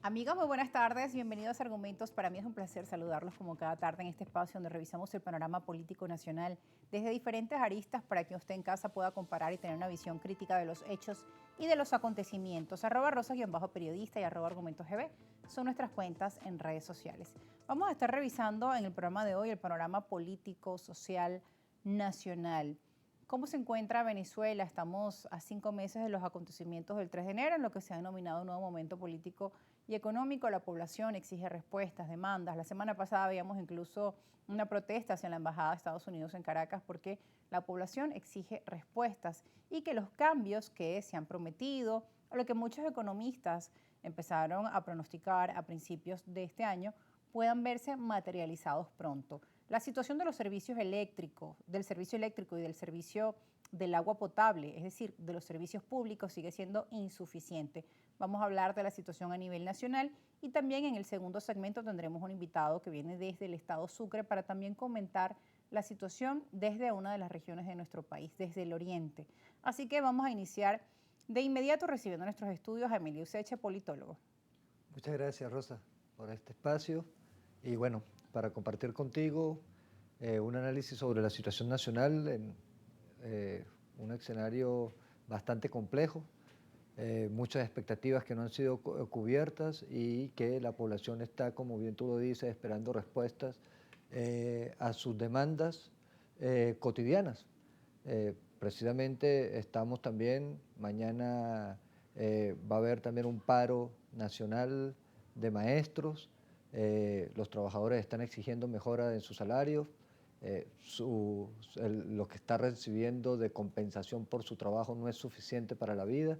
Amigos, muy buenas tardes, bienvenidos a Argumentos. Para mí es un placer saludarlos como cada tarde en este espacio donde revisamos el panorama político nacional desde diferentes aristas para que usted en casa pueda comparar y tener una visión crítica de los hechos y de los acontecimientos. @rosa_periodista y @argumentosgb son nuestras cuentas en redes sociales. Vamos a estar revisando en el programa de hoy el panorama político, social, nacional. ¿Cómo se encuentra Venezuela? Estamos a 5 meses de los acontecimientos del 3 de enero, en lo que se ha denominado un nuevo momento político y económico. La población exige respuestas, demandas. La semana pasada veíamos incluso una protesta hacia la Embajada de Estados Unidos en Caracas porque la población exige respuestas y que los cambios que se han prometido, o lo que muchos economistas empezaron a pronosticar a principios de este año, puedan verse materializados pronto. La situación de los servicios eléctricos, del servicio eléctrico y del servicio del agua potable, es decir, de los servicios públicos, sigue siendo insuficiente. Vamos a hablar de la situación a nivel nacional y también en el segundo segmento tendremos un invitado que viene desde el estado Sucre para también comentar la situación desde una de las regiones de nuestro país, desde el oriente. Así que vamos a iniciar de inmediato recibiendo en nuestros estudios a Emilio Useche, politólogo. Muchas gracias, Rosa, por este espacio y bueno, para compartir contigo un análisis sobre la situación nacional en un escenario bastante complejo, muchas expectativas que no han sido cubiertas y que la población está, como bien tú lo dices, esperando respuestas a sus demandas cotidianas. Precisamente estamos también, mañana va a haber también un paro nacional de maestros, los trabajadores están exigiendo mejora en sus salarios, lo que está recibiendo de compensación por su trabajo no es suficiente para la vida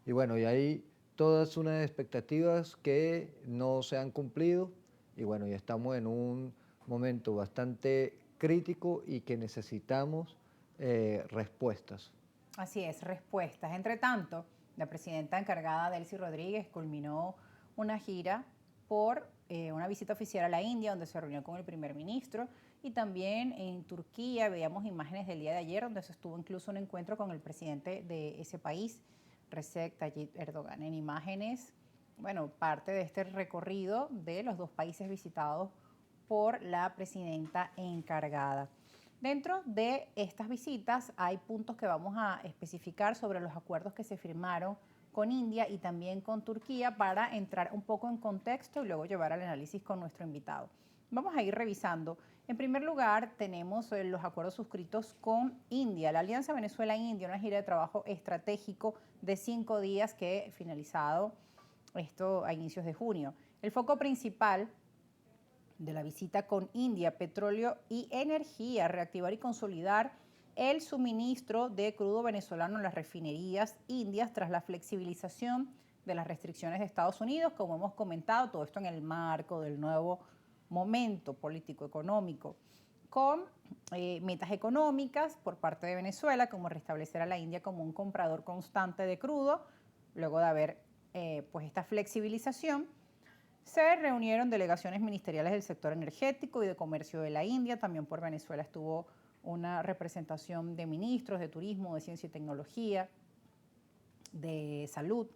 y bueno, y hay todas unas expectativas que no se han cumplido y bueno, ya estamos en un momento bastante crítico y que necesitamos respuestas. Así es, respuestas. Entre tanto, la presidenta encargada, Delcy Rodríguez, culminó una gira por una visita oficial a la India, donde se reunió con el primer ministro, y también en Turquía veíamos imágenes del día de ayer, donde se estuvo incluso un encuentro con el presidente de ese país, Recep Tayyip Erdogan. En imágenes, bueno, parte de este recorrido de los dos países visitados por la presidenta encargada. Dentro de estas visitas hay puntos que vamos a especificar sobre los acuerdos que se firmaron con India y también con Turquía para entrar un poco en contexto y luego llevar al análisis con nuestro invitado. Vamos a ir revisando. En primer lugar, tenemos los acuerdos suscritos con India, la Alianza Venezuela-India, una gira de trabajo estratégico de 5 días que finalizado esto a inicios de junio. El foco principal de la visita con India, petróleo y energía, reactivar y consolidar el suministro de crudo venezolano en las refinerías indias tras la flexibilización de las restricciones de Estados Unidos, como hemos comentado, todo esto en el marco del nuevo momento político-económico, con metas económicas por parte de Venezuela, como restablecer a la India como un comprador constante de crudo, luego de haber pues esta flexibilización. Se reunieron delegaciones ministeriales del sector energético y de comercio de la India. También por Venezuela estuvo una representación de ministros de turismo, de ciencia y tecnología, de salud.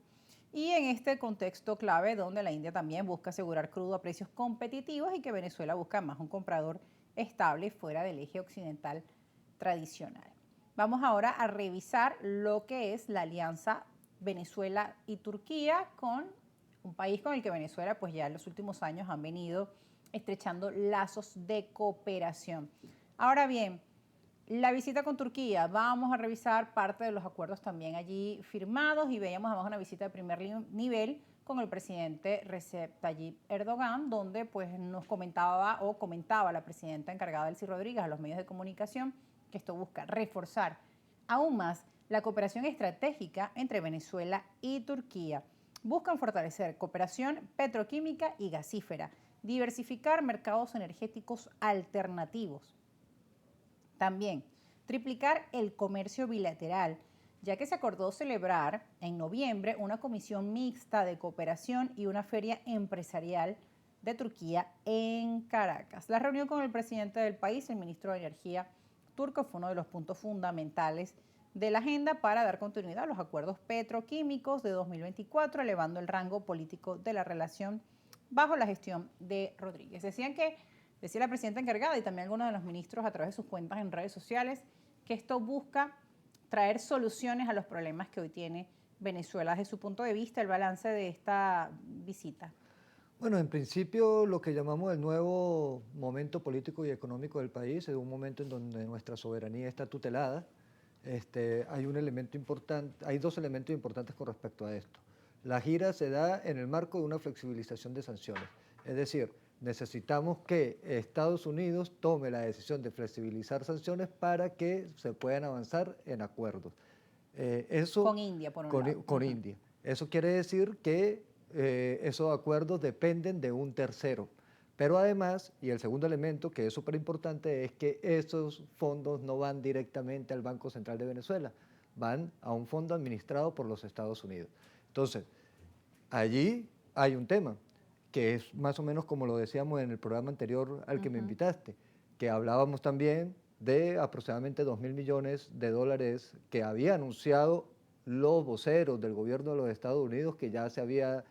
Y en este contexto clave donde la India también busca asegurar crudo a precios competitivos y que Venezuela busca más un comprador estable fuera del eje occidental tradicional. Vamos ahora a revisar lo que es la alianza Venezuela y Turquía con un país con el que Venezuela pues ya en los últimos años han venido estrechando lazos de cooperación. Ahora bien, la visita con Turquía, vamos a revisar parte de los acuerdos también allí firmados y veíamos además una visita de primer nivel con el presidente Recep Tayyip Erdogan, donde pues nos comentaba la presidenta encargada Delcy Rodríguez a los medios de comunicación que esto busca reforzar aún más la cooperación estratégica entre Venezuela y Turquía. Buscan fortalecer cooperación petroquímica y gasífera, diversificar mercados energéticos alternativos. También, triplicar el comercio bilateral, ya que se acordó celebrar en noviembre una comisión mixta de cooperación y una feria empresarial de Turquía en Caracas. La reunión con el presidente del país, el ministro de Energía turco, fue uno de los puntos fundamentales de la agenda para dar continuidad a los acuerdos petroquímicos de 2024, elevando el rango político de la relación bajo la gestión de Rodríguez. Decía la presidenta encargada y también algunos de los ministros a través de sus cuentas en redes sociales, que esto busca traer soluciones a los problemas que hoy tiene Venezuela. Desde su punto de vista, el balance de esta visita. Bueno, en principio lo que llamamos el nuevo momento político y económico del país es un momento en donde nuestra soberanía está tutelada. Hay un elemento importante, hay dos elementos importantes con respecto a esto. La gira se da en el marco de una flexibilización de sanciones, es decir, necesitamos que Estados Unidos tome la decisión de flexibilizar sanciones para que se puedan avanzar en acuerdos. Con India, por un lado. Con India. Eso quiere decir que esos acuerdos dependen de un tercero. Pero además, y el segundo elemento que es súper importante, es que esos fondos no van directamente al Banco Central de Venezuela, van a un fondo administrado por los Estados Unidos. Entonces, allí hay un tema, que es más o menos como lo decíamos en el programa anterior al que me invitaste, que hablábamos también de aproximadamente 2.000 millones de dólares que había anunciado los voceros del gobierno de los Estados Unidos, que ya se había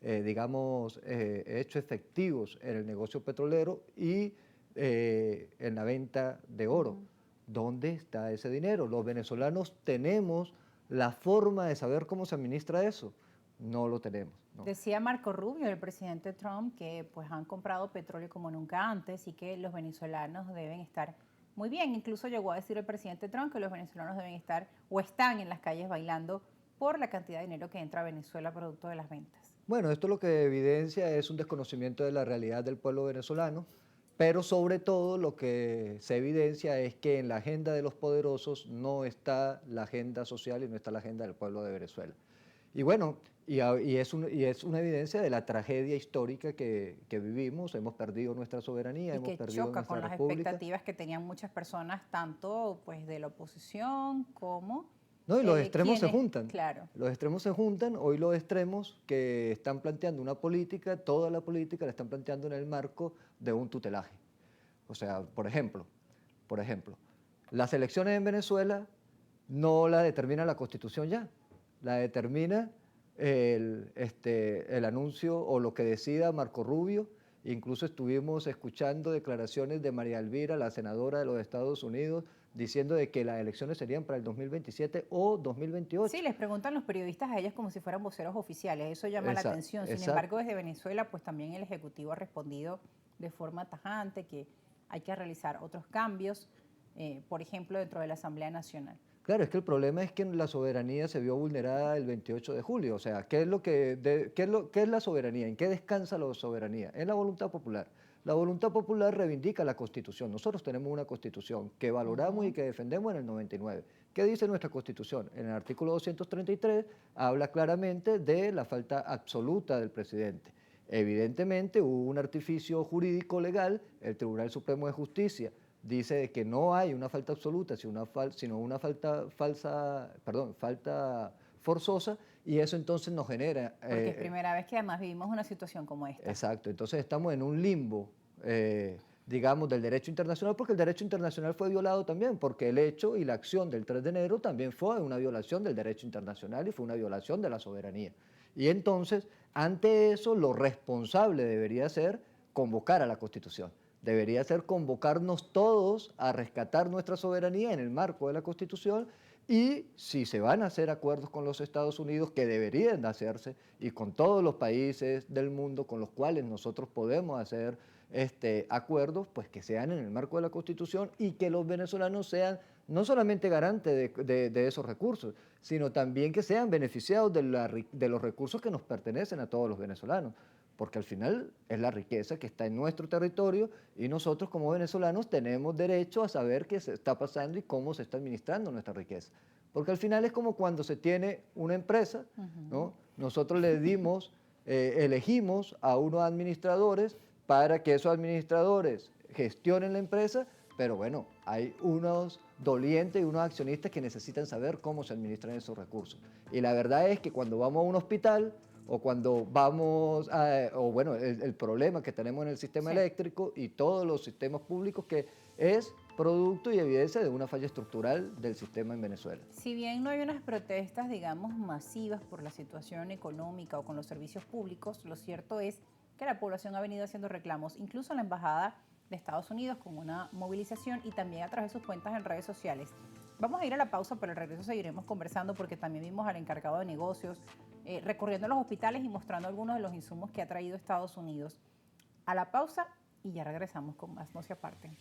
hecho efectivos en el negocio petrolero y en la venta de oro. ¿Dónde está ese dinero? Los venezolanos tenemos la forma de saber cómo se administra eso. No lo tenemos. No. Decía Marco Rubio, el presidente Trump, que pues han comprado petróleo como nunca antes y que los venezolanos deben estar muy bien. Incluso llegó a decir el presidente Trump que los venezolanos deben estar o están en las calles bailando por la cantidad de dinero que entra a Venezuela producto de las ventas. Bueno, esto lo que evidencia es un desconocimiento de la realidad del pueblo venezolano, pero sobre todo lo que se evidencia es que en la agenda de los poderosos no está la agenda social y no está la agenda del pueblo de Venezuela. Y bueno, y es una evidencia de la tragedia histórica que vivimos. Hemos perdido nuestra soberanía, hemos perdido nuestra república. Y que choca con las expectativas que tenían muchas personas, tanto pues de la oposición como... No, y los extremos se juntan. Claro. Los extremos se juntan. Hoy los extremos que están planteando una política, toda la política la están planteando en el marco de un tutelaje. O sea, por ejemplo, las elecciones en Venezuela no la determina la Constitución ya, la determina el anuncio o lo que decida Marco Rubio. Incluso estuvimos escuchando declaraciones de María Elvira, la senadora de los Estados Unidos, diciendo de que las elecciones serían para el 2027 o 2028. Sí, les preguntan los periodistas a ellas como si fueran voceros oficiales, eso llama la atención. Sin embargo, desde Venezuela, pues también el Ejecutivo ha respondido de forma tajante que hay que realizar otros cambios, por ejemplo, dentro de la Asamblea Nacional. Claro, es que el problema es que la soberanía se vio vulnerada el 28 de julio. O sea, ¿qué es la soberanía? ¿En qué descansa la soberanía? En la voluntad popular. La voluntad popular reivindica la Constitución. Nosotros tenemos una Constitución que valoramos y que defendemos en el 99. ¿Qué dice nuestra Constitución? En el artículo 233 habla claramente de la falta absoluta del presidente. Evidentemente hubo un artificio jurídico legal, el Tribunal Supremo de Justicia dice que no hay una falta absoluta, sino una falta forzosa, y eso entonces nos genera... Porque es primera vez que además vivimos una situación como esta. Exacto, entonces estamos en un limbo, digamos, del derecho internacional, porque el derecho internacional fue violado también, porque el hecho y la acción del 3 de enero también fue una violación del derecho internacional y fue una violación de la soberanía. Y entonces, ante eso, lo responsable debería ser convocar a la Constitución. Debería ser convocarnos todos a rescatar nuestra soberanía en el marco de la Constitución, y si se van a hacer acuerdos con los Estados Unidos, que deberían de hacerse, y con todos los países del mundo con los cuales nosotros podemos hacer acuerdos, pues que sean en el marco de la Constitución y que los venezolanos sean no solamente garantes de esos recursos, sino también que sean beneficiados de los recursos que nos pertenecen a todos los venezolanos. Porque al final es la riqueza que está en nuestro territorio y nosotros como venezolanos tenemos derecho a saber qué se está pasando y cómo se está administrando nuestra riqueza. Porque al final es como cuando se tiene una empresa, ¿no? Nosotros le elegimos a unos administradores para que esos administradores gestionen la empresa, pero bueno, hay unos dolientes y unos accionistas que necesitan saber cómo se administran esos recursos. Y la verdad es que cuando vamos a un hospital o cuando vamos a, o bueno, el problema que tenemos en el sistema Sí. eléctrico y todos los sistemas públicos, que es producto y evidencia de una falla estructural del sistema en Venezuela. Si bien no hay unas protestas, digamos, masivas por la situación económica o con los servicios públicos, lo cierto es que la población ha venido haciendo reclamos, incluso en la Embajada de Estados Unidos, con una movilización y también a través de sus cuentas en redes sociales. Vamos a ir a la pausa, pero al regreso seguiremos conversando porque también vimos al encargado de negocios recorriendo los hospitales y mostrando algunos de los insumos que ha traído Estados Unidos. A la pausa y ya regresamos con más, no se aparten.